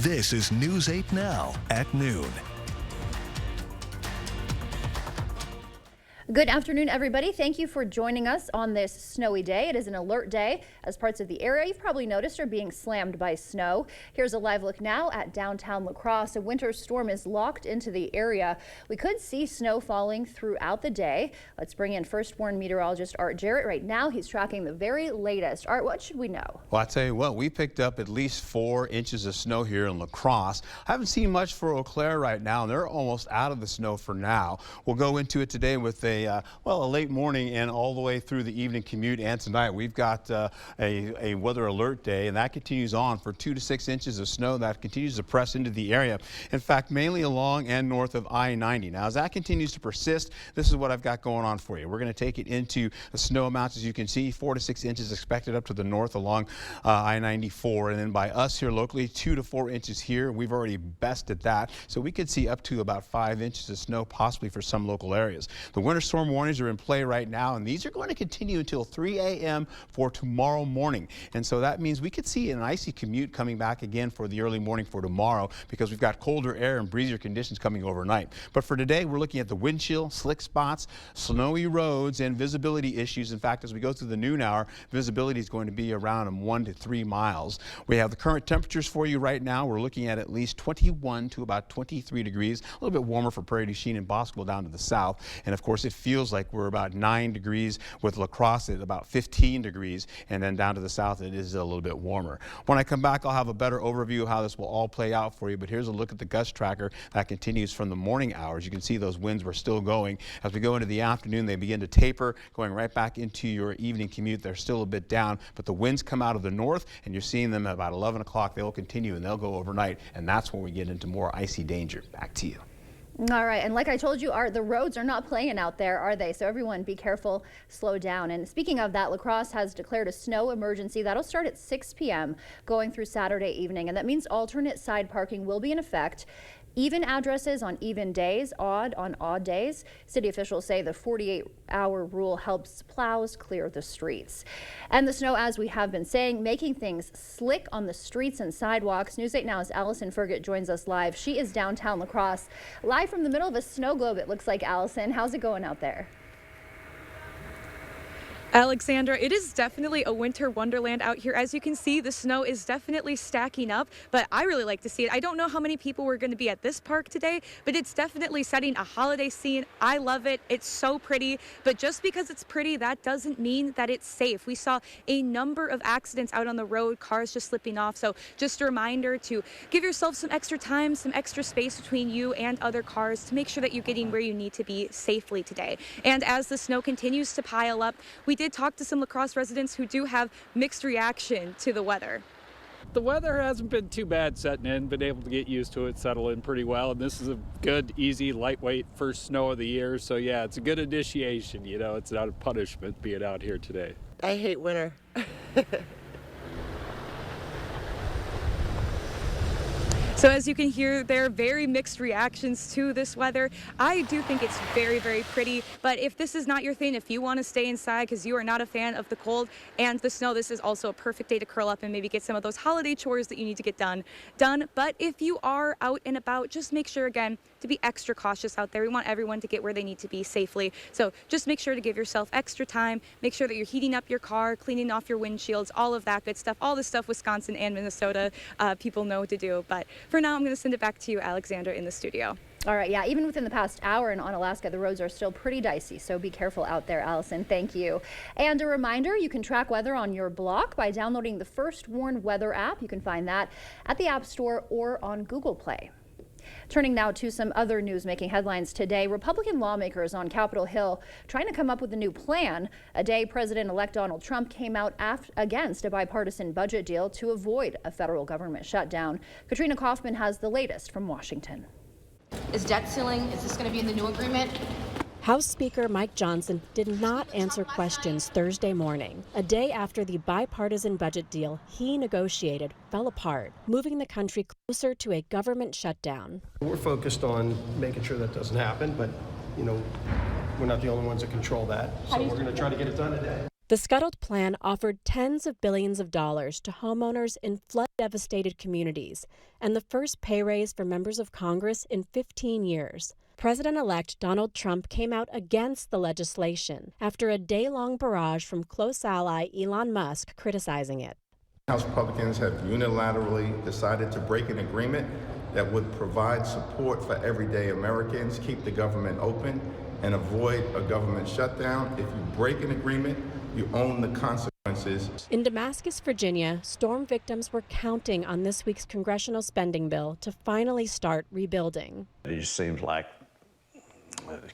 This is News 8 Now at noon. Good afternoon, everybody. Thank you for joining us on this snowy day. It is an alert day as parts of the area you've probably noticed are being slammed by snow. Here's a live look now at downtown La Crosse. A winter storm is locked into the area. We could see snow falling throughout the day. Let's bring in First Warn meteorologist Art Jarrett. Right now, he's tracking the very latest. Art, what should we know? Well, I tell you what, we picked up at least 4 inches of snow here in La Crosse. I haven't seen much for Eau Claire right now, and they're almost out of the snow for now. We'll go into it today with a late morning and all the way through the evening commute, and tonight we've got a weather alert day, and that continues on for 2 to 6 inches of snow that continues to press into the area. In fact, mainly along and north of I-90. Now, as that continues to persist, this is what I've got going on for you. We're going to take it into the snow amounts, as you can see, 4 to 6 inches expected up to the north along I-94, and then by us here locally, 2 to 4 inches here. We've already bested that, so we could see up to about 5 inches of snow possibly for some local areas. The winter storm warnings are in play right now, and these are going to continue until 3 a.m. for tomorrow morning. And so that means we could see an icy commute coming back again for the early morning for tomorrow, because we've got colder air and breezier conditions coming overnight. But for today, we're looking at the wind chill, slick spots, snowy roads, and visibility issues. In fact, as we go through the noon hour, visibility is going to be around 1 to 3 miles. We have the current temperatures for you right now. We're looking at least 21 to about 23 degrees, a little bit warmer for Prairie du Chien and Bosqueville down to the south. And of course, it feels like we're about 9 degrees, with La Crosse at about 15 degrees, and then down to the south it is a little bit warmer. When I come back, I'll have a better overview of how this will all play out for you, but here's a look at the gust tracker that continues from the morning hours. You can see those winds were still going. As we go into the afternoon, they begin to taper, going right back into your evening commute. They're still a bit down, but the winds come out of the north, and you're seeing them at about 11 o'clock. They will continue, and they'll go overnight, and that's when we get into more icy danger. Back to you. All right, and like I told you, Art, the roads are not playing out there, are they? So everyone be careful, slow down. And speaking of that, La Crosse has declared a snow emergency. That'll start at 6 p.m. going through Saturday evening, and that means alternate side parking will be in effect. Even addresses on even days, odd on odd days. City officials say the 48-hour rule helps plows clear the streets. And the snow, as we have been saying, making things slick on the streets and sidewalks. News 8 Now's Allison Fergott joins us live. She is downtown La Crosse, live from the middle of a snow globe, it looks like. Allison, how's it going out there? Alexandra, it is definitely a winter wonderland out here. As you can see, the snow is definitely stacking up, but I really like to see it. I don't know how many people were going to be at this park today, but it's definitely setting a holiday scene. I love it. It's so pretty, but just because it's pretty, that doesn't mean that it's safe. We saw a number of accidents out on the road, cars just slipping off. So just a reminder to give yourself some extra time, some extra space between you and other cars to make sure that you're getting where you need to be safely today. And as the snow continues to pile up, we did talk to some La Crosse residents who do have mixed reaction to the weather. The weather hasn't been too bad setting in, been able to get used to it, settle in pretty well, and this is a good, easy, lightweight first snow of the year, so yeah, it's a good initiation, you know, it's not a punishment being out here today. I hate winter. So as you can hear, there are very mixed reactions to this weather. I do think it's very, very pretty, but if this is not your thing, if you want to stay inside because you are not a fan of the cold and the snow, this is also a perfect day to curl up and maybe get some of those holiday chores that you need to get done. But if you are out and about, just make sure, again, to be extra cautious out there. We want everyone to get where they need to be safely. So just make sure to give yourself extra time. Make sure that you're heating up your car, cleaning off your windshields, all of that good stuff. All the stuff Wisconsin and Minnesota people know to do. But for now, I'm going to send it back to you, Alexandra, in the studio. All right, yeah, even within the past hour and on Alaska, the roads are still pretty dicey, so be careful out there, Allison. Thank you. And a reminder, you can track weather on your block by downloading the First Warn Weather app. You can find that at the App Store or on Google Play. Turning now to some other news making headlines today. Republican lawmakers on Capitol Hill trying to come up with a new plan, a day President-elect Donald Trump came out against a bipartisan budget deal to avoid a federal government shutdown. Katrina Kaufman has the latest from Washington. Is debt ceiling, is this going to be in the new agreement? House Speaker Mike Johnson did not answer questions Thursday morning, a day after the bipartisan budget deal he negotiated fell apart, moving the country closer to a government shutdown. We're focused on making sure that doesn't happen, but, you know, we're not the only ones that control that, so we're going to try to get it done today. The scuttled plan offered tens of billions of dollars to homeowners in flood-devastated communities and the first pay raise for members of Congress in 15 years. President-elect Donald Trump came out against the legislation after a day-long barrage from close ally Elon Musk criticizing it. House Republicans have unilaterally decided to break an agreement that would provide support for everyday Americans, keep the government open, and avoid a government shutdown. If you break an agreement, you own the consequences. In Damascus, Virginia, storm victims were counting on this week's congressional spending bill to finally start rebuilding. It just seems like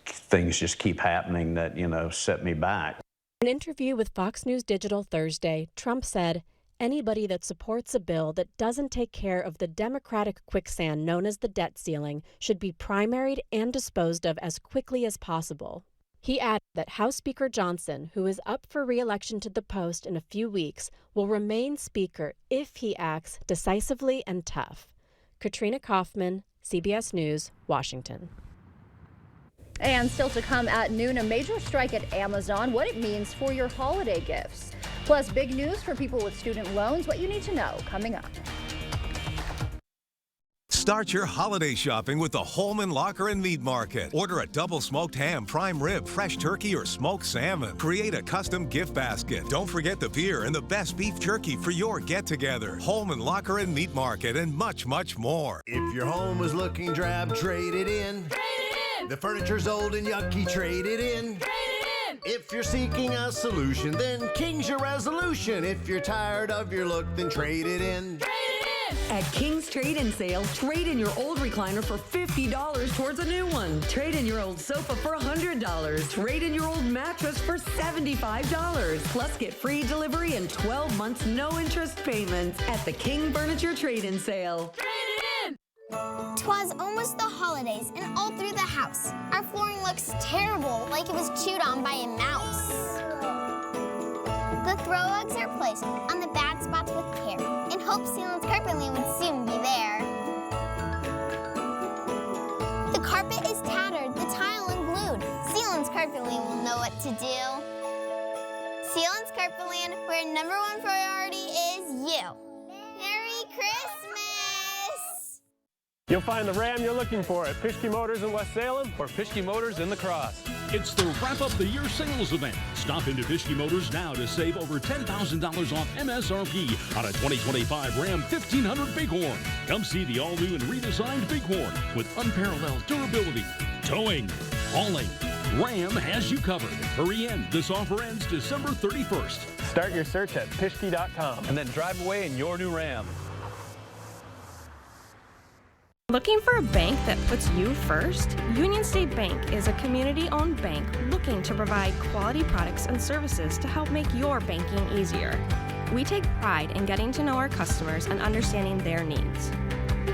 things just keep happening that, set me back. In an interview with Fox News Digital Thursday, Trump said, anybody that supports a bill that doesn't take care of the Democratic quicksand known as the debt ceiling should be primaried and disposed of as quickly as possible. He added that House Speaker Johnson, who is up for re-election to the post in a few weeks, will remain Speaker if he acts decisively and tough. Katrina Kaufman, CBS News, Washington. And still to come at noon, a major strike at Amazon, what it means for your holiday gifts. Plus, big news for people with student loans, what you need to know coming up. Start your holiday shopping with the Holman Locker and Meat Market. Order a double smoked ham, prime rib, fresh turkey, or smoked salmon. Create a custom gift basket. Don't forget the beer and the best beef jerky for your get-together. Holman Locker and Meat Market and much, much more. If your home is looking drab, trade it in. Trade it in. The furniture's old and yucky, trade it in. Trade it in. If you're seeking a solution, then King's your resolution. If you're tired of your look, then trade it in. Trade it in. At King's Trade-In Sale, trade in your old recliner for $50 towards a new one. Trade in your old sofa for $100. Trade in your old mattress for $75. Plus, get free delivery and 12 months no-interest payments at the King Furniture Trade-In Sale. Trade it in! 'Twas almost the holidays, and all through the house, our flooring looks terrible, like it was chewed on by a mouse. The throw rugs are placed on the bad spots with care, in hopes Sealand's Carpet Lane would soon be there. The carpet is tattered, the tile unglued. Sealand's Carpet Lane will know what to do. Sealand's Carpet Lane, where number one priority is you. Merry Christmas! You'll find the Ram you're looking for at Pischke Motors in West Salem or Pischke Motors in La Crosse. It's the Wrap Up the Year sales event. Stop into Pischke Motors now to save over $10,000 off MSRP on a 2025 Ram 1500 Bighorn. Come see the all-new and redesigned Bighorn with unparalleled durability, towing, hauling. Ram has you covered. Hurry in. This offer ends December 31st. Start your search at Pischke.com. And then drive away in your new Ram. Looking for a bank that puts you first? Union State Bank is a community-owned bank looking to provide quality products and services to help make your banking easier. We take pride in getting to know our customers and understanding their needs.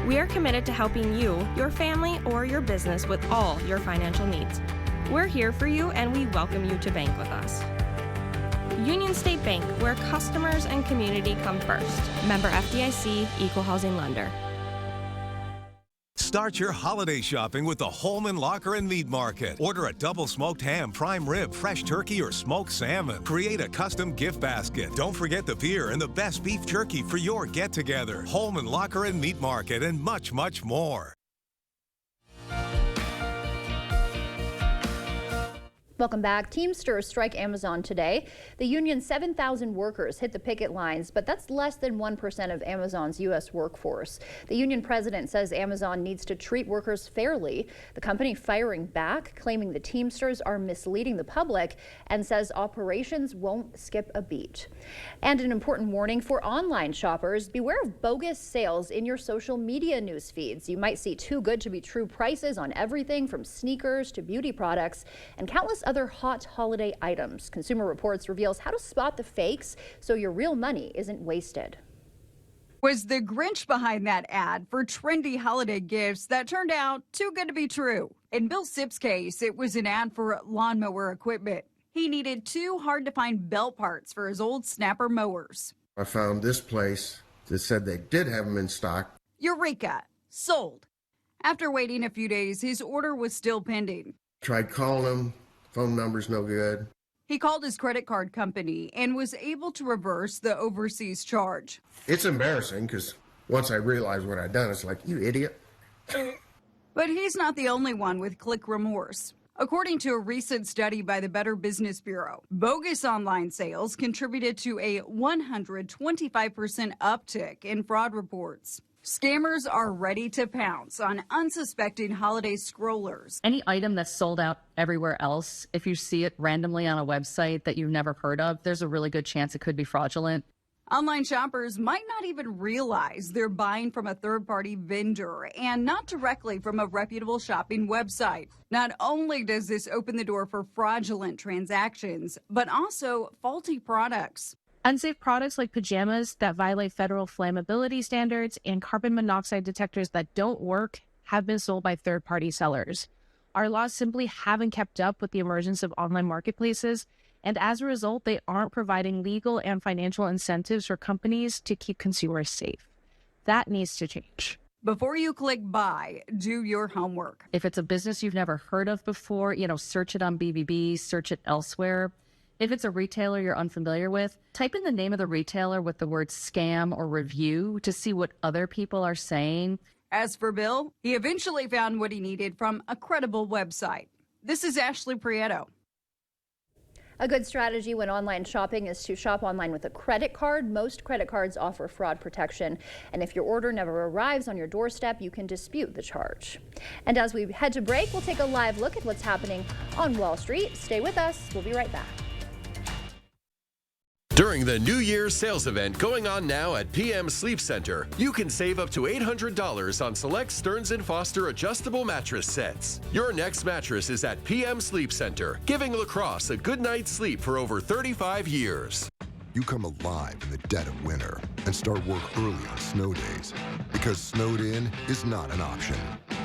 We are committed to helping you, your family, or your business with all your financial needs. We're here for you and we welcome you to bank with us. Union State Bank, where customers and community come first. Member FDIC, Equal Housing Lender. Start your holiday shopping with the Holman Locker and Meat Market. Order a double smoked ham, prime rib, fresh turkey, or smoked salmon. Create a custom gift basket. Don't forget the beer and the best beef jerky for your get-together. Holman Locker and Meat Market and much, much more. Welcome back. Teamsters strike Amazon today. The union's 7,000 workers hit the picket lines, but that's less than 1% of Amazon's U.S. workforce. The union president says Amazon needs to treat workers fairly. The company firing back, claiming the Teamsters are misleading the public, and says operations won't skip a beat. And an important warning for online shoppers: beware of bogus sales in your social media news feeds. You might see too good to be true prices on everything from sneakers to beauty products and countless other hot holiday items. Consumer Reports reveals how to spot the fakes so your real money isn't wasted. Was the Grinch behind that ad for trendy holiday gifts that turned out too good to be true? In Bill Sipp's case, it was an ad for lawnmower equipment. He needed 2 hard-to-find belt parts for his old Snapper mowers. I found this place that said they did have them in stock. Eureka! Sold. After waiting a few days, his order was still pending. Tried calling them. Phone number's no good. He called his credit card company and was able to reverse the overseas charge. It's embarrassing because once I realized what I'd done, it's like, you idiot. But he's not the only one with click remorse. According to a recent study by the Better Business Bureau, bogus online sales contributed to a 125% uptick in fraud reports. Scammers are ready to pounce on unsuspecting holiday scrollers. Any item that's sold out everywhere else, if you see it randomly on a website that you've never heard of, there's a really good chance it could be fraudulent. Online shoppers might not even realize they're buying from a third-party vendor and not directly from a reputable shopping website. Not only does this open the door for fraudulent transactions, but also faulty products. Unsafe products like pajamas that violate federal flammability standards and carbon monoxide detectors that don't work have been sold by third-party sellers. Our laws simply haven't kept up with the emergence of online marketplaces, and as a result, they aren't providing legal and financial incentives for companies to keep consumers safe. That needs to change. Before you click buy, do your homework. If it's a business you've never heard of before, search it on BBB, search it elsewhere. If it's a retailer you're unfamiliar with, type in the name of the retailer with the word scam or review to see what other people are saying. As for Bill, he eventually found what he needed from a credible website. This is Ashley Prieto. A good strategy when online shopping is to shop online with a credit card. Most credit cards offer fraud protection, and if your order never arrives on your doorstep, you can dispute the charge. And as we head to break, we'll take a live look at what's happening on Wall Street. Stay with us. We'll be right back. During the New Year's sales event going on now at PM Sleep Center, you can save up to $800 on select Stearns & Foster adjustable mattress sets. Your next mattress is at PM Sleep Center, giving La Crosse a good night's sleep for over 35 years. You come alive in the dead of winter and start work early on snow days, because snowed in is not an option.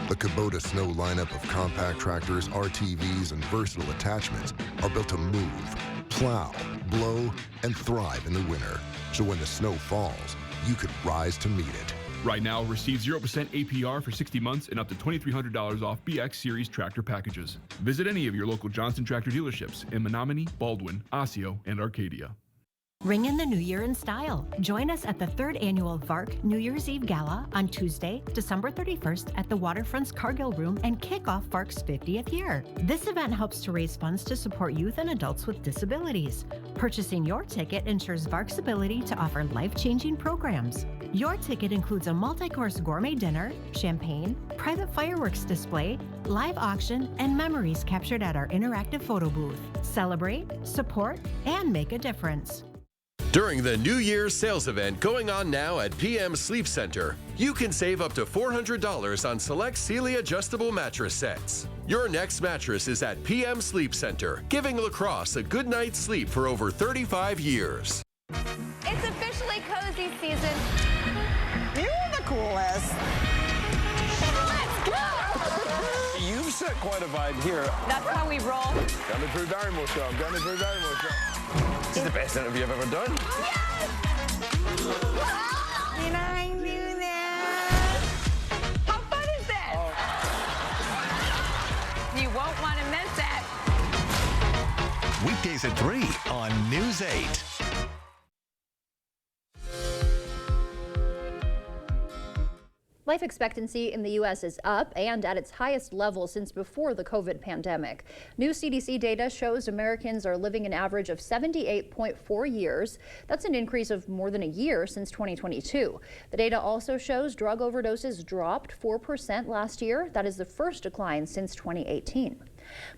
The Kubota Snow lineup of compact tractors, RTVs, and versatile attachments are built to move, plow, blow, and thrive in the winter. So when the snow falls, you could rise to meet it. Right now, receive 0% APR for 60 months and up to $2,300 off BX Series tractor packages. Visit any of your local Johnson Tractor dealerships in Menominee, Baldwin, Osseo, and Arcadia. Ring in the new year in style. Join us at the 3rd annual VARC New Year's Eve Gala on Tuesday, December 31st at the Waterfront's Cargill Room and kick off VARC's 50th year. This event helps to raise funds to support youth and adults with disabilities. Purchasing your ticket ensures VARC's ability to offer life-changing programs. Your ticket includes a multi-course gourmet dinner, champagne, private fireworks display, live auction, and memories captured at our interactive photo booth. Celebrate, support, and make a difference. During the New Year's sales event going on now at PM Sleep Center, you can save up to $400 on select Sealy adjustable mattress sets. Your next mattress is at PM Sleep Center, giving La Crosse a good night's sleep for over 35 years. It's officially cozy season. You're the coolest. Let's go! You've set quite a vibe here. That's how we roll. Down the Drew Barrymore show. I'm down the Drew Barrymore show. This is the best interview I've ever done. Yes! Did I do that? How fun is this? Oh. You won't want to miss it. Weekdays at 3 on News 8. Life expectancy in the U.S. is up and at its highest level since before the COVID pandemic. New CDC data shows Americans are living an average of 78.4 years. That's an increase of more than a year since 2022. The data also shows drug overdoses dropped 4% last year. That is the first decline since 2018.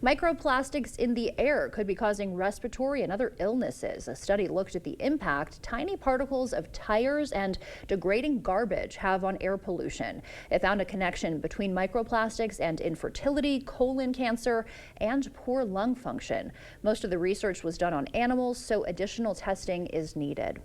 Microplastics in the air could be causing respiratory and other illnesses. A study looked at the impact tiny particles of tires and degrading garbage have on air pollution. It found a connection between microplastics and infertility, colon cancer, and poor lung function. Most of the research was done on animals, so additional testing is needed.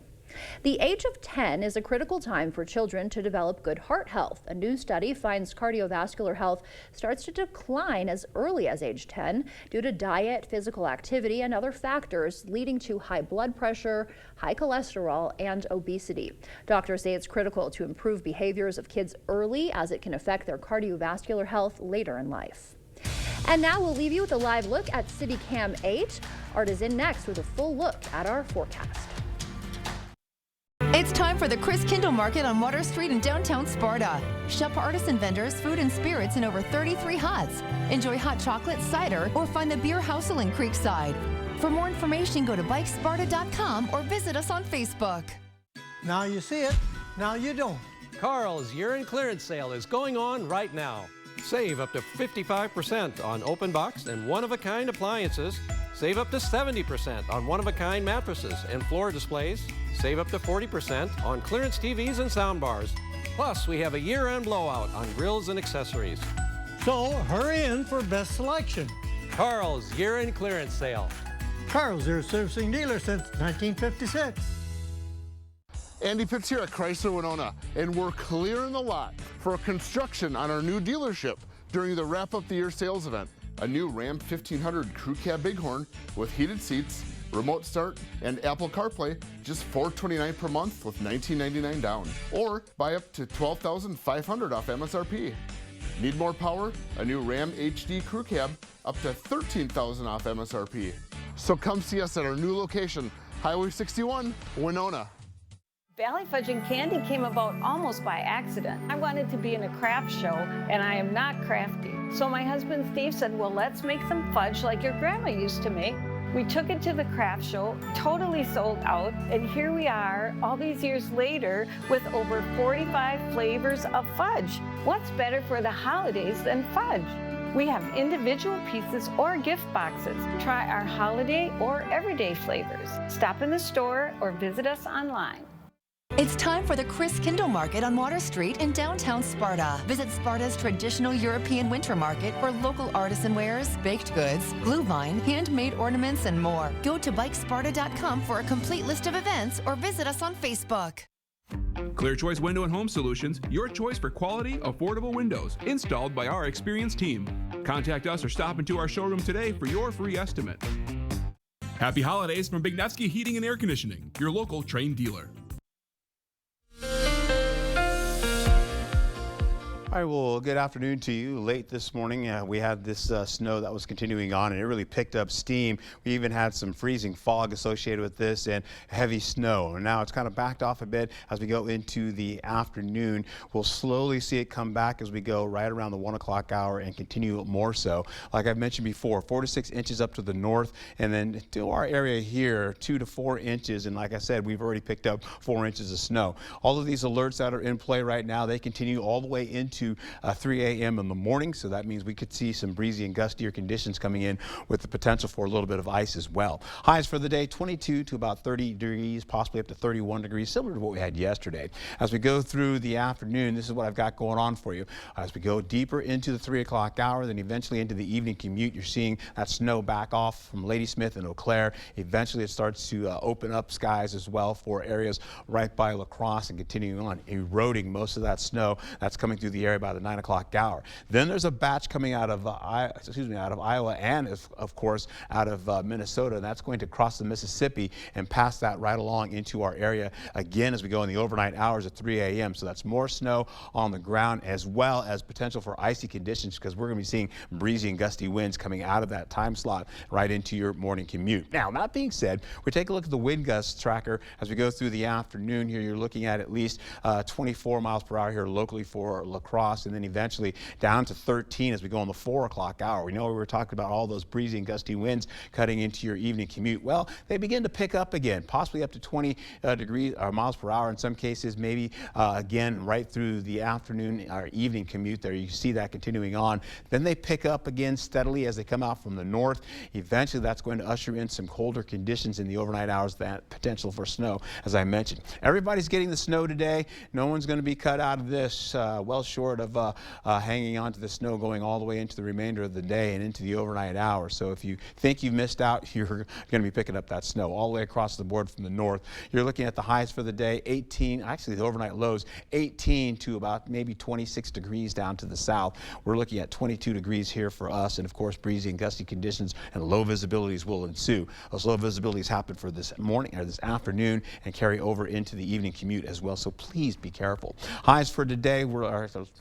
The age of 10 is a critical time for children to develop good heart health. A new study finds cardiovascular health starts to decline as early as age 10 due to diet, physical activity, and other factors leading to high blood pressure, high cholesterol, and obesity. Doctors say it's critical to improve behaviors of kids early as it can affect their cardiovascular health later in life. And now we'll leave you with a live look at CityCam 8. Art is in next with a full look at our forecast. It's time for the Chris Kindle Market on Water Street in downtown Sparta. Shop artisan vendors, food and spirits in over 33 huts. Enjoy hot chocolate, cider, or find the beer house in Creekside. For more information, go to bikesparta.com or visit us on Facebook. Now you see it, now you don't. Carl's year-end clearance sale is going on right now. Save up to 55% on open box and one-of-a-kind appliances. Save up to 70% on one-of-a-kind mattresses and floor displays. Save up to 40% on clearance TVs and soundbars. Plus, we have a year-end blowout on grills and accessories. So hurry in for best selection. Carl's year-end clearance sale. Carl's, your servicing dealer since 1956. Andy Pitts here at Chrysler Winona, and we're clearing the lot for construction on our new dealership during the Wrap Up the Year sales event. A new Ram 1500 Crew Cab Bighorn with heated seats, remote start, and Apple CarPlay, just $429 per month with $19.99 down. Or buy up to $12,500 off MSRP. Need more power? A new Ram HD Crew Cab, up to $13,000 off MSRP. So come see us at our new location, Highway 61, Winona. Valley Fudge and Candy came about almost by accident. I wanted to be in a craft show, and I am not crafty. So my husband Steve said, well, let's make some fudge like your grandma used to make. We took it to the craft show, totally sold out, and here we are all these years later with over 45 flavors of fudge. What's better for the holidays than fudge? We have individual pieces or gift boxes. Try our holiday or everyday flavors. Stop in the store or visit us online. It's time for the Chris Kindle Market on Water Street in downtown Sparta. Visit Sparta's traditional European winter market for local artisan wares, baked goods, glue vine, handmade ornaments, and more. Go to bikesparta.com for a complete list of events or visit us on Facebook. Clear Choice Window and Home Solutions, your choice for quality, affordable windows, installed by our experienced team. Contact us or stop into our showroom today for your free estimate. Happy holidays from Bignevsky Heating and Air Conditioning, your local trained dealer. All right, well, good afternoon to you. Late this morning, we had this snow that was continuing on, and it really picked up steam. We even had some freezing fog associated with this and heavy snow. And now it's kind of backed off a bit as we go into the afternoon. We'll slowly see it come back as we go right around the 1 o'clock hour and continue more so. Like I've mentioned before, 4 to 6 inches up to the north, and then to our area here, 2 to 4 inches. And like I said, we've already picked up 4 inches of snow. All of these alerts that are in play right now, they continue all the way into 3 a.m. in the morning, so that means we could see some breezy and gustier conditions coming in with the potential for a little bit of ice as well. Highs for the day, 22 to about 30 degrees, possibly up to 31 degrees, similar to what we had yesterday. As we go through the afternoon, this is what I've got going on for you. As we go deeper into the 3 o'clock hour, then eventually into the evening commute, you're seeing that snow back off from Ladysmith and Eau Claire. Eventually it starts to open up skies as well for areas right by La Crosse and continuing on, eroding most of that snow that's coming through the area by the 9 o'clock hour. Then there's a batch coming out of Iowa and of course out of Minnesota, and that's going to cross the Mississippi and pass that right along into our area again as we go in the overnight hours at 3 a.m. So that's more snow on the ground as well as potential for icy conditions, because we're going to be seeing breezy and gusty winds coming out of that time slot right into your morning commute. Now, that being said, we take a look at the wind gust tracker as we go through the afternoon here. You're looking at least 24 miles per hour here locally for La Crosse, and then eventually down to 13 as we go on the 4 o'clock hour. We know we were talking about all those breezy and gusty winds cutting into your evening commute. Well, they begin to pick up again, possibly up to 20 miles per hour in some cases, maybe again right through the afternoon or evening commute there. You see that continuing on. Then they pick up again steadily as they come out from the north. Eventually that's going to usher in some colder conditions in the overnight hours, that potential for snow, as I mentioned. Everybody's getting the snow today. No one's going to be cut out of this, well short of hanging on to the snow going all the way into the remainder of the day and into the overnight hours. So if you think you've missed out, you're going to be picking up that snow all the way across the board from the north. You're looking at the highs for the day, 18, actually the overnight lows, 18 to about maybe 26 degrees down to the south. We're looking at 22 degrees here for us, and of course breezy and gusty conditions and low visibilities will ensue. Those low visibilities happen for this morning or this afternoon and carry over into the evening commute as well, so please be careful. Highs for today,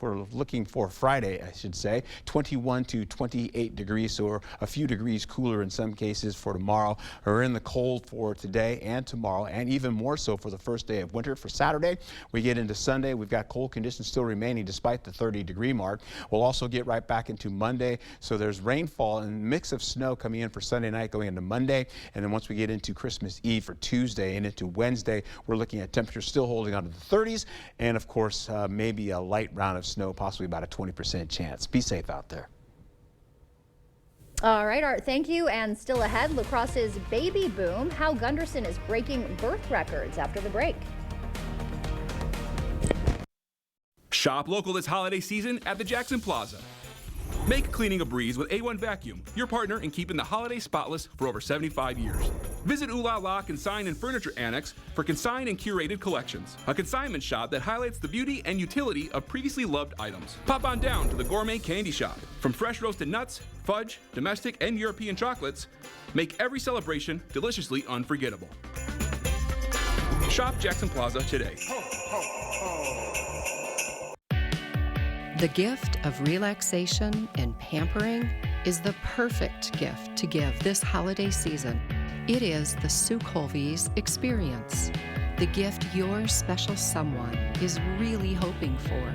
we're looking for Friday, I should say, 21 to 28 degrees, so a few degrees cooler in some cases for tomorrow. We're in the cold for today and tomorrow, and even more so for the first day of winter. For Saturday, we get into Sunday. We've got cold conditions still remaining despite the 30-degree mark. We'll also get right back into Monday, so there's rainfall and a mix of snow coming in for Sunday night going into Monday, and then once we get into Christmas Eve for Tuesday and into Wednesday, we're looking at temperatures still holding on to the 30s, and of course, maybe a light round of snow, possibly about a 20% chance. Be safe out there. All right, Art, thank you. And still ahead, La Crosse's baby boom, how Gunderson is breaking birth records after the break. Shop local this holiday season at the Jackson Plaza. Make cleaning a breeze with A1 Vacuum, your partner in keeping the holiday spotless for over 75 years. Visit Ooh La La Consign and Furniture Annex for consigned and curated collections. A consignment shop that highlights the beauty and utility of previously loved items. Pop on down to the Gourmet Candy Shop. From fresh roasted nuts, fudge, domestic and European chocolates, make every celebration deliciously unforgettable. Shop Jackson Plaza today. The gift of relaxation and pampering is the perfect gift to give this holiday season. It is the Sue Colby's experience, the gift your special someone is really hoping for,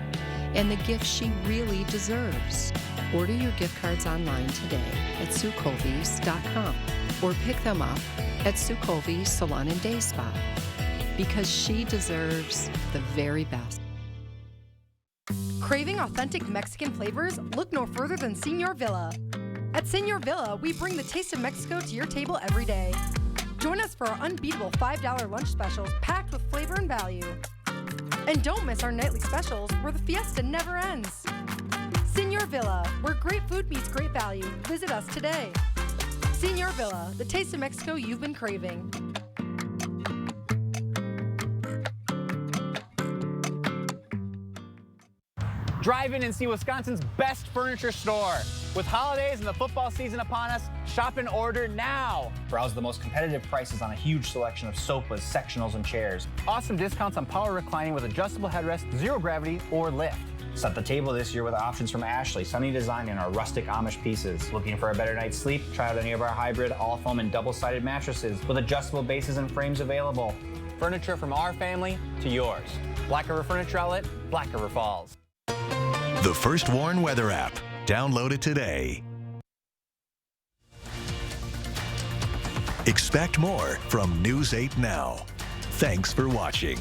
and the gift she really deserves. Order your gift cards online today at SueColby's.com or pick them up at Sue Colby's Salon and Day Spa, because she deserves the very best. Craving authentic Mexican flavors? Look no further than Señor Villa. At Señor Villa, we bring the taste of Mexico to your table every day. Join us for our unbeatable $5 lunch specials packed with flavor and value. And don't miss our nightly specials where the fiesta never ends. Señor Villa, where great food meets great value. Visit us today. Señor Villa, the taste of Mexico you've been craving. Drive in and see Wisconsin's best furniture store. With holidays and the football season upon us, shop and order now. Browse the most competitive prices on a huge selection of sofas, sectionals, and chairs. Awesome discounts on power reclining with adjustable headrest, zero gravity, or lift. Set the table this year with options from Ashley, Sunny Design, and our rustic Amish pieces. Looking for a better night's sleep? Try out any of our hybrid, all foam, and double-sided mattresses with adjustable bases and frames available. Furniture from our family to yours. Black River Furniture Outlet, Black River Falls. The First Warn Weather app. Download it today. Expect more from News 8 Now. Thanks for watching.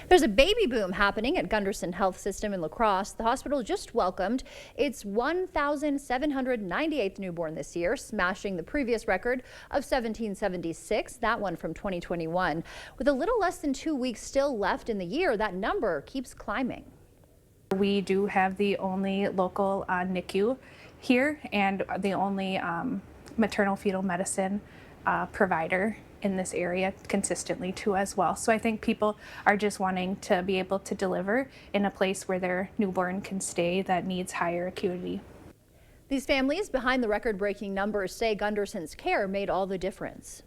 There's a baby boom happening at Gunderson Health System in La Crosse. The hospital just welcomed its 1,798th newborn this year, smashing the previous record of 1776, that one from 2021. With a little less than 2 weeks still left in the year, that number keeps climbing. We do have the only local NICU here and the only maternal fetal medicine provider in this area consistently too as well. So I think people are just wanting to be able to deliver in a place where their newborn can stay that needs higher acuity. These families behind the record-breaking numbers say Gunderson's care made all the difference.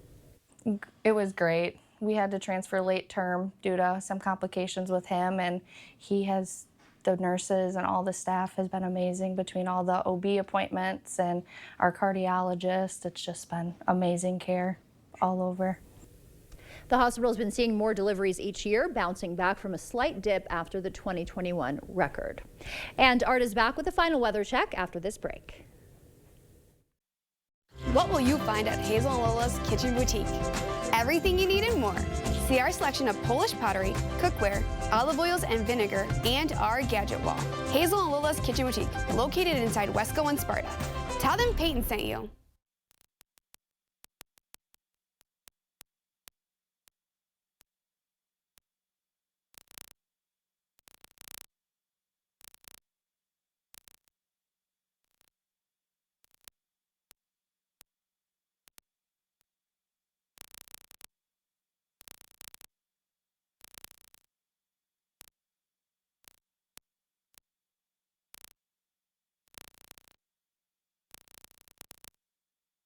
It was great. We had to transfer late term due to some complications with him, and the nurses and all the staff has been amazing between all the OB appointments and our cardiologist. It's just been amazing care all over. The hospital has been seeing more deliveries each year, bouncing back from a slight dip after the 2021 record. And Art is back with a final weather check after this break. What will you find at Hazel and Lola's Kitchen Boutique? Everything you need and more. See our selection of Polish pottery, cookware, olive oils and vinegar, and our gadget wall. Hazel and Lola's Kitchen Boutique, located inside Wesco and Sparta. Tell them Peyton sent you.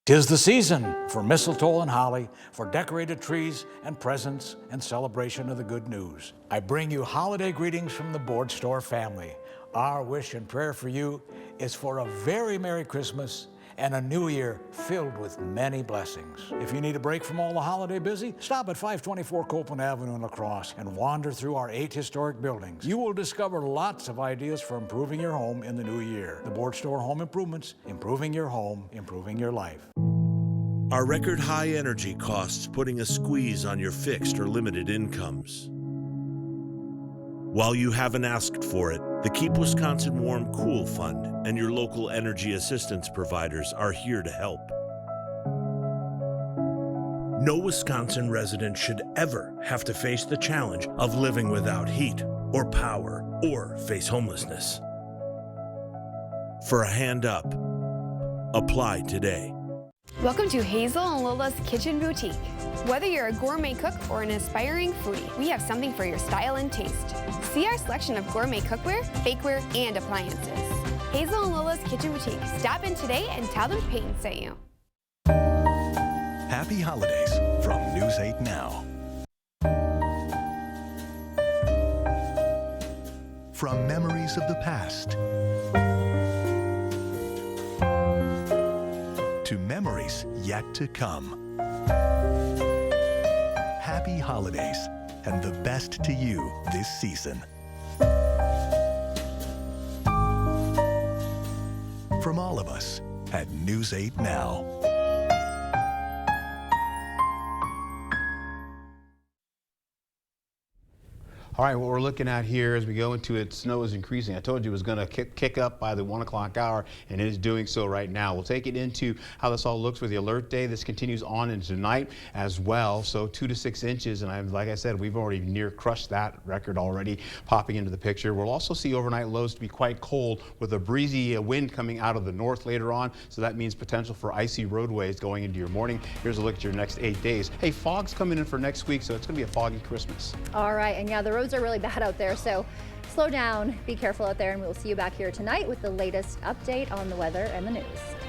'Tis the season for mistletoe and holly, for decorated trees and presents and celebration of the good news. I bring you holiday greetings from the Board Store family. Our wish and prayer for you is for a very Merry Christmas and a new year filled with many blessings. If you need a break from all the holiday busy, stop at 524 Copeland Avenue in La Crosse and wander through our 8 historic buildings. You will discover lots of ideas for improving your home in the new year. The Board Store Home Improvements, improving your home, improving your life. Are record high energy costs putting a squeeze on your fixed or limited incomes? While you haven't asked for it, the Keep Wisconsin Warm Cool Fund and your local energy assistance providers are here to help. No Wisconsin resident should ever have to face the challenge of living without heat or power or face homelessness. For a hand up, apply today. Welcome to Hazel and Lola's Kitchen Boutique. Whether you're a gourmet cook or an aspiring foodie, we have something for your style and taste. See our selection of gourmet cookware, bakeware, and appliances. Hazel and Lola's Kitchen Boutique. Stop in today and tell them Peyton sent you. Happy holidays from News 8 Now. From memories of the past to memories yet to come. Happy holidays and the best to you this season. From all of us at News 8 Now. All right, what we're looking at here as we go into it, snow is increasing. I told you it was going to kick up by the 1 o'clock hour, and it is doing so right now. We'll take it into how this all looks for the alert day. This continues on into tonight as well. So 2 to 6 inches, and like I said, we've already near crushed that record already, popping into the picture. We'll also see overnight lows to be quite cold with a breezy wind coming out of the north later on. So that means potential for icy roadways going into your morning. Here's a look at your next 8 days. Hey, fog's coming in for next week, so it's going to be a foggy Christmas. All right, and yeah, the roads are really bad out there, so slow down, be careful out there, and we'll see you back here tonight with the latest update on the weather and the news.